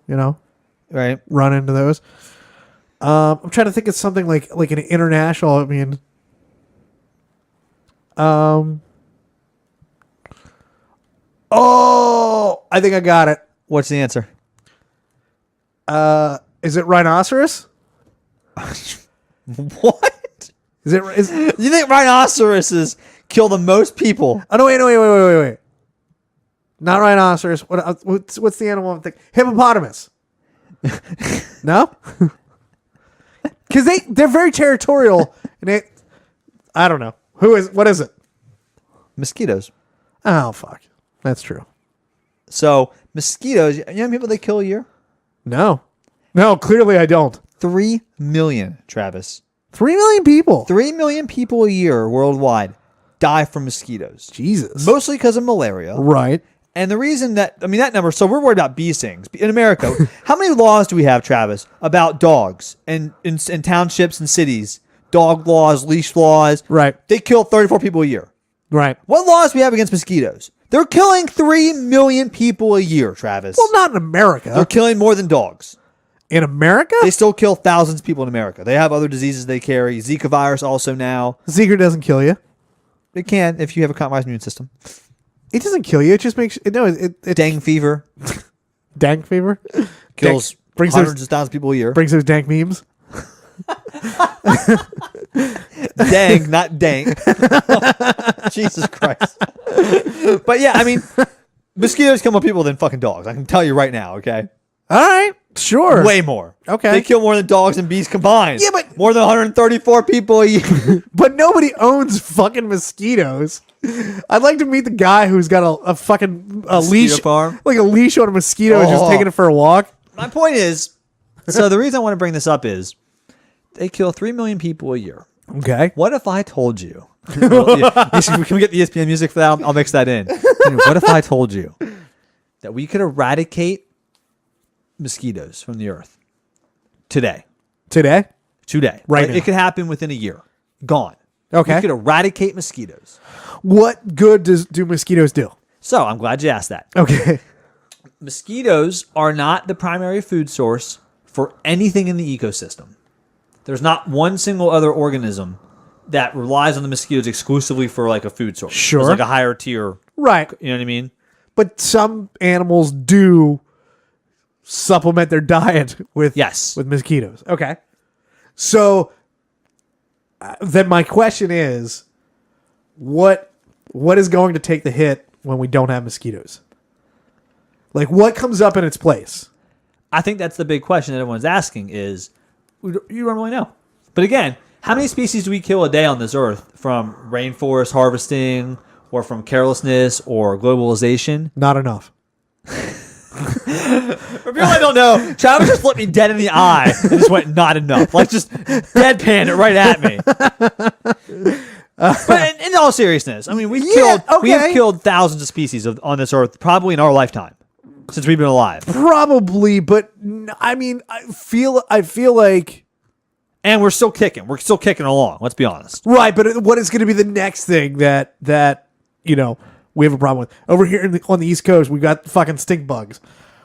right, run into those. I'm trying to think of something like an international. I mean, Oh, I think I got it. What's the answer? Is it rhinoceros? What? You think rhinoceroses kill the most people? Oh no! Wait! Not rhinoceros. What's the animal I'm thinking? Hippopotamus. No, because they're very territorial and I don't know what is it? Mosquitoes. Oh fuck, that's true. So mosquitoes. You know how many people they kill a year? No, clearly I don't. 3 million, Travis. 3 million people. 3 million people a year worldwide die from mosquitoes. Jesus. Mostly because of malaria. Right. And the reason that number, so we're worried about bee stings. In America, how many laws do we have, Travis, about dogs in townships and cities? Dog laws, leash laws. Right. They kill 34 people a year. Right. What laws do we have against mosquitoes? They're killing 3 million people a year, Travis. Well, not in America. They're killing more than dogs. In America? They still kill thousands of people in America. They have other diseases they carry. Zika virus also now. Zika doesn't kill you. It can if you have a compromised immune system. It doesn't kill you. It just makes it Dank fever. Dank fever? Kills hundreds of thousands of people a year. Brings those dank memes. Dank, not dank. Jesus Christ. But yeah, I mean, mosquitoes kill more people than fucking dogs. I can tell you right now, okay? All right. Sure. Way more. Okay. They kill more than dogs and bees combined. Yeah, but more than 134 people a year. But nobody owns fucking mosquitoes. I'd like to meet the guy who's got a fucking leash farm, like a leash on a mosquito and just taking it for a walk. My point is, so the reason I want to bring this up is they kill 3 million people a year. Okay. What if I told you? Can we get the ESPN music for that? I'll mix that in. What if I told you that we could eradicate mosquitoes from the earth today? Right Like, now. it could happen within a year. Gone. Okay. We could eradicate mosquitoes. What good do mosquitoes do? So I'm glad you asked that. Okay. Mosquitoes are not the primary food source for anything in the ecosystem. There's not one single other organism that relies on the mosquitoes exclusively for like a food source. Sure. It's like a higher tier. Right. You know what I mean? But some animals do supplement their diet with mosquitoes. Okay. So then my question is, what is going to take the hit when we don't have mosquitoes? Like, what comes up in its place? I think that's the big question that everyone's asking is, you don't really know. But again, how many species do we kill a day on this earth from rainforest harvesting or from carelessness or globalization? Not enough. For people I don't know, Travis just looked me dead in the eye and just went, not enough. Like, just deadpanned it right at me. But in all seriousness, I mean, we have killed thousands of species on this earth probably in our lifetime since we've been alive. Probably, but I mean, I feel like, and we're still kicking. We're still kicking along. Let's be honest. Right, but what is going to be the next thing that we have a problem with? Over here on the East Coast, we got fucking stink bugs.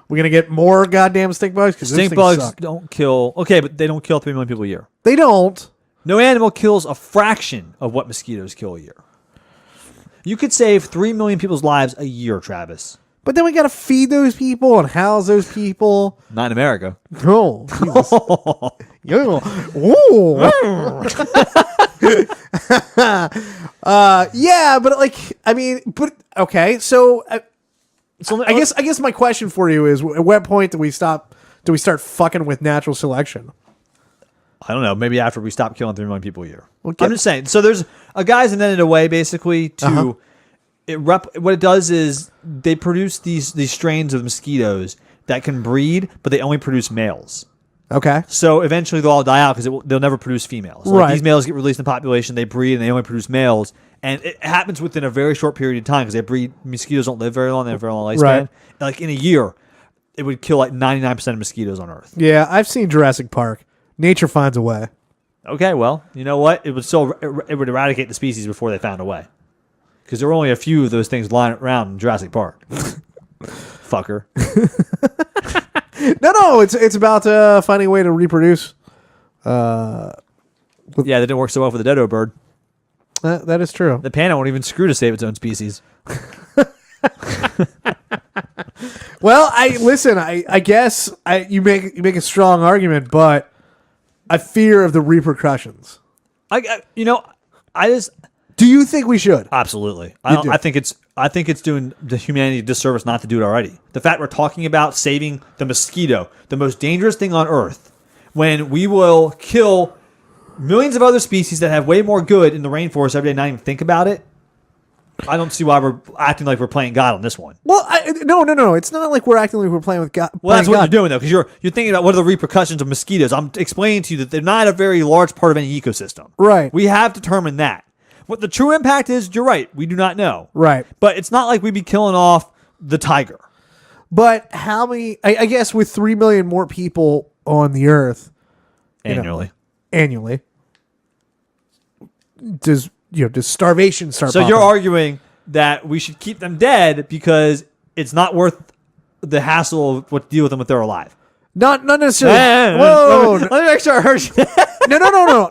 We're gonna get more goddamn stink bugs because stink bugs don't kill. Okay, but they don't kill 3 million people a year. They don't. No animal kills a fraction of what mosquitoes kill a year. You could save 3 million people's lives a year, Travis. But then we got to feed those people and house those people. Not in America. Oh, yeah, but like, I mean, but okay, so I guess my question for you is: at what point do we start fucking with natural selection? I don't know. Maybe after we stop killing 3 million people a year. Okay. I'm just saying. So there's a guy's invented a way basically to what it does is they produce these strains of mosquitoes that can breed, but they only produce males. Okay. So eventually they'll all die out because they'll never produce females. Like, right. These males get released in the population, they breed, and they only produce males. And it happens within a very short period of time because they breed. Mosquitoes don't live very long; they have a very long lifespan. Right. Like in a year, it would kill like 99% of mosquitoes on Earth. Yeah, I've seen Jurassic Park. Nature finds a way. Okay, well, you know what? It would eradicate the species before they found a way. Because there were only a few of those things lying around in Jurassic Park. Fucker. No, it's about finding a way to reproduce. Yeah, that didn't work so well for the dodo bird. That is true. The panda won't even screw to save its own species. Well, I guess you make a strong argument, but I fear of the repercussions. Do you think we should? Absolutely. I think it's doing the humanity a disservice not to do it already. The fact we're talking about saving the mosquito, the most dangerous thing on Earth, when we will kill millions of other species that have way more good in the rainforest every day, not even think about it. I don't see why we're acting like we're playing God on this one. Well, no. It's not like we're acting like we're playing with God. Well, that's what you're doing, though, because you're thinking about what are the repercussions of mosquitoes. I'm explaining to you that they're not a very large part of any ecosystem. Right. We have determined that. What the true impact is, you're right. We do not know. Right. But it's not like we'd be killing off the tiger. But how many, I guess with 3 million more people on the earth. Annually. Does starvation start So popping? you're arguing that we should keep them dead because it's not worth the hassle of what to deal with them if they're alive. Not necessarily. Whoa. Let me make sure I heard you. No.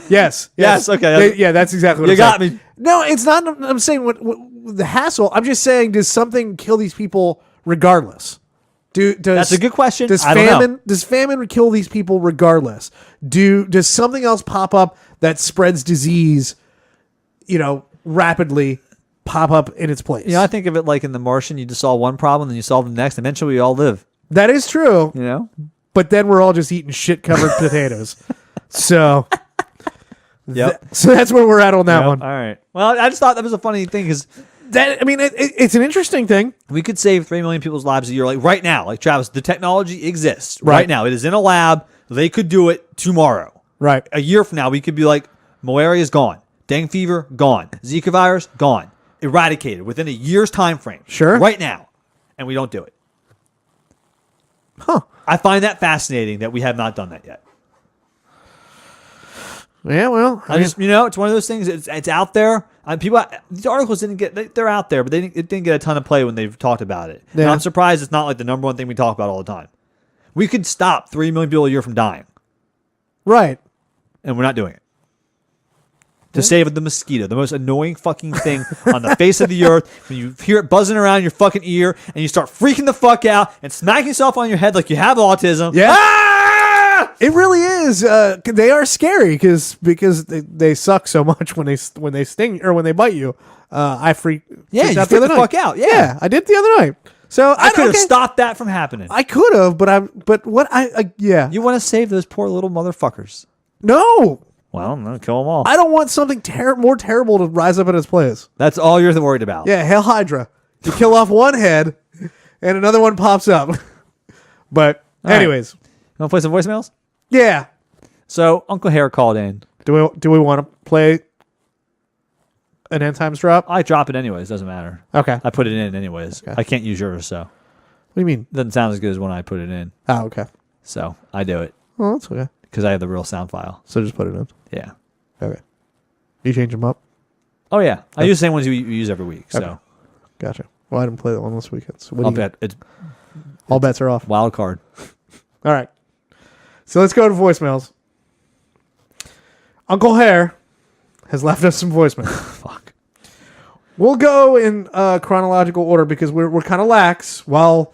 Yes. Okay. That's exactly what you I'm got saying. me. No, it's not. I'm saying what the hassle. I'm just saying, does something kill these people regardless? That's a good question. Does famine kill these people regardless? Does something else pop up that spreads disease, rapidly pop up in its place? I think of it like in The Martian, you just solve one problem, then you solve the next, and eventually we all live. That is true. But then we're all just eating shit-covered potatoes. So, so that's where we're at on that one. All right. Well, I just thought that was a funny thing because it's an interesting thing. We could save 3 million people's lives a year, like right now. Like Travis, the technology exists right now. It is in a lab. They could do it tomorrow. Right. A year from now, we could be like, malaria is gone, dengue fever gone, Zika virus gone, eradicated within a year's time frame. Sure. Right now, and we don't do it. Huh. I find that fascinating that we have not done that yet. Yeah, well, it's one of those things. It's out there. These articles they're out there, but it didn't get a ton of play when they've talked about it. Yeah. And I'm surprised it's not like the number one thing we talk about all the time. We could stop 3 million people a year from dying. Right. And we're not doing it. To save the mosquito, the most annoying fucking thing on the face of the earth. When you hear it buzzing around your fucking ear and you start freaking the fuck out and smacking yourself on your head like you have autism. Yeah. Ah! It really is. They are scary because they suck so much when they sting or when they bite you. I freaked you out freak the fuck out. Yeah, I did the other night. So I could have stopped that from happening. I could have, but what You want to save those poor little motherfuckers. No. Well, I'm going to kill them all. I don't want something more terrible to rise up in its place. That's all you're worried about. Yeah, Hail Hydra. You kill off one head, and another one pops up. But anyways. Right. You want to play some voicemails? Yeah. So, Uncle Hare called in. Do we want to play an end times drop? I drop it anyways. Doesn't matter. Okay. I put it in anyways. Okay. I can't use yours, so. What do you mean? It doesn't sound as good as when I put it in. Oh, okay. So, I do it. Oh, that's okay. Because I have the real sound file. So just put it in. Yeah. Okay. You change them up? Oh, yeah. I use the same ones you use every week. Okay. So. Gotcha. Well, I didn't play that one this weekend. So all bets are off. Wild card. All right. So let's go to voicemails. Uncle Hare has left us some voicemails. Fuck. We'll go in chronological order because we're kind of lax. While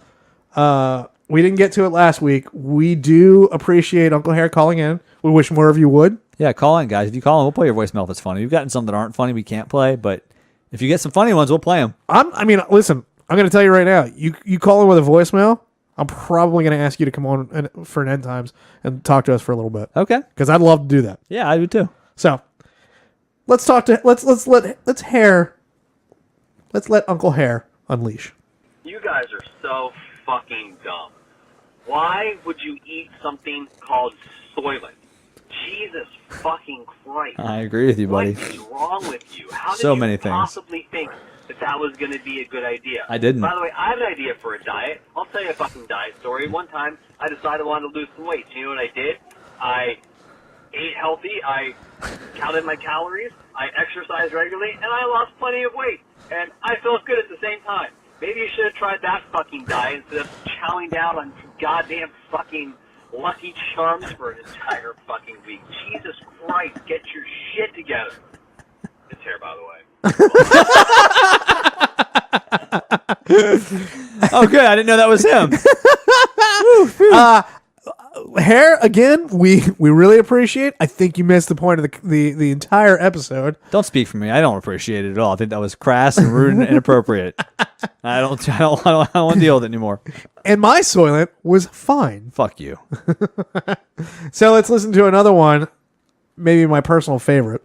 we didn't get to it last week, we do appreciate Uncle Hare calling in. We wish more of you would. Yeah, call in, guys. If you call in, we'll play your voicemail if it's funny. We've gotten some that aren't funny we can't play, but if you get some funny ones, we'll play them. Listen, I'm going to tell you right now. You call in with a voicemail, I'm probably going to ask you to come on for an end times and talk to us for a little bit. Okay. Because I'd love to do that. Yeah, I do too. So let's let Uncle Hare unleash. You guys are so fucking dumb. Why would you eat something called soylent? Jesus fucking Christ. I agree with you, buddy. What is wrong with you? How so did many you things. possibly think that was going to be a good idea? I didn't. By the way, I have an idea for a diet. I'll tell you a fucking diet story. One time, I decided I wanted to lose some weight. So you know what I did? I ate healthy. I counted my calories. I exercised regularly, and I lost plenty of weight. And I felt good at the same time. Maybe you should have tried that fucking diet instead of chowing down on goddamn fucking Lucky Charms for an entire fucking week. Jesus Christ, get your shit together. It's hair, by the way. Okay, I didn't know that was him. Hair, again, we really appreciate. I think you missed the point of the entire episode. Don't speak for me. I don't appreciate it at all. I think that was crass and rude and inappropriate. I don't want to deal with it anymore. And my Soylent was fine. Fuck you. So let's listen to another one. Maybe my personal favorite.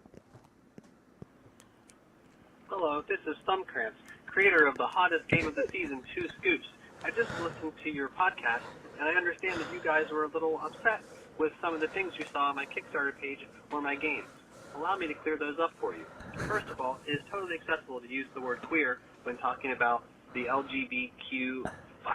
Hello, this is Thumbcramps, creator of the hottest game of the season, Two Scoops. I just listened to your podcast, and I understand that you guys were a little upset with some of the things you saw on my Kickstarter page or my games. Allow me to clear those up for you. First of all, it is totally acceptable to use the word queer when talking about the LGBTQ.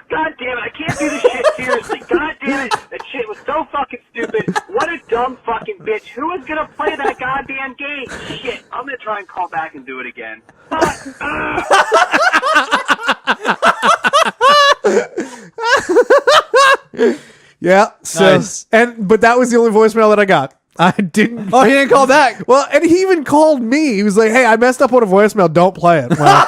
God damn it, I can't do this shit seriously. God damn it, that shit was so fucking stupid. What a dumb fucking bitch. Who is gonna play that goddamn game? Shit, I'm gonna try and call back and do it again. Yeah. So, nice. But that was the only voicemail that I got. I didn't. Oh, he didn't call back. Well, and he even called me. He was like, "Hey, I messed up on a voicemail. Don't play it." Well,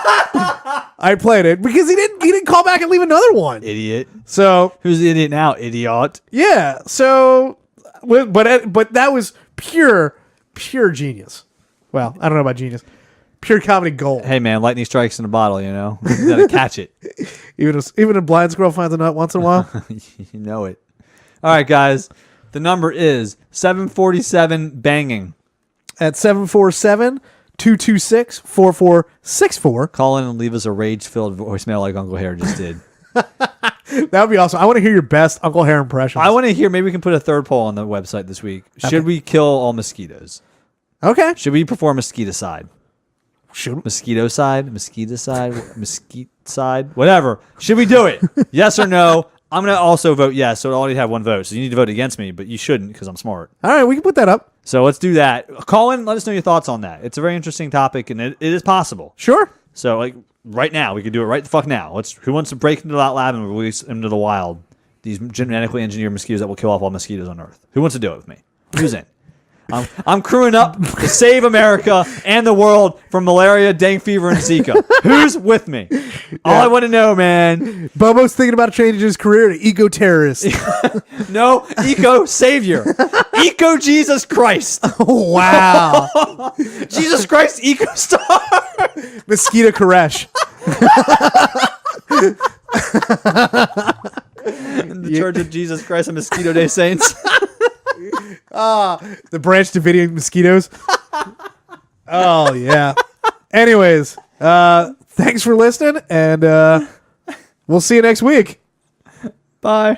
I played it because he didn't call back and leave another one. Idiot. So who's the idiot now? Idiot. Yeah. So, but that was pure genius. Well, I don't know about genius. Pure comedy gold. Hey man, lightning strikes in a bottle. You know, you gotta catch it. Even a blind squirrel finds a nut once in a while. You know it. All right, guys. The number is 747 banging. At 747-226-4464. Call in and leave us a rage-filled voicemail like Uncle Hare just did. That would be awesome. I want to hear your best Uncle Hare impressions. I want to hear, maybe we can put a third poll on the website this week. Should we kill all mosquitoes? Okay. Should we perform mosquito-side? Should Mosquito-side? Mosquito-side? Mesquite-side? Whatever. Should we do it? Yes or no? I'm going to also vote yes, so I already have one vote. So you need to vote against me, but you shouldn't because I'm smart. All right, we can put that up. So let's do that. Call in, let us know your thoughts on that. It's a very interesting topic, and it is possible. Sure. So like right now, we could do it right the fuck now. Who wants to break into that lab and release into the wild these genetically engineered mosquitoes that will kill off all mosquitoes on Earth? Who wants to do it with me? Who's in? I'm crewing up to save America and the world from malaria, dengue fever, and Zika. Who's with me? All I want to know, man. Bobo's thinking about changing his career to eco-terrorist. No, eco-savior. Eco-Jesus Christ. Oh, wow. Jesus Christ, eco-star. Mosquito Koresh. The Church of Jesus Christ and Mosquito Day Saints. The Branch Davidian mosquitoes. Oh, yeah. Anyways, thanks for listening, and we'll see you next week. Bye.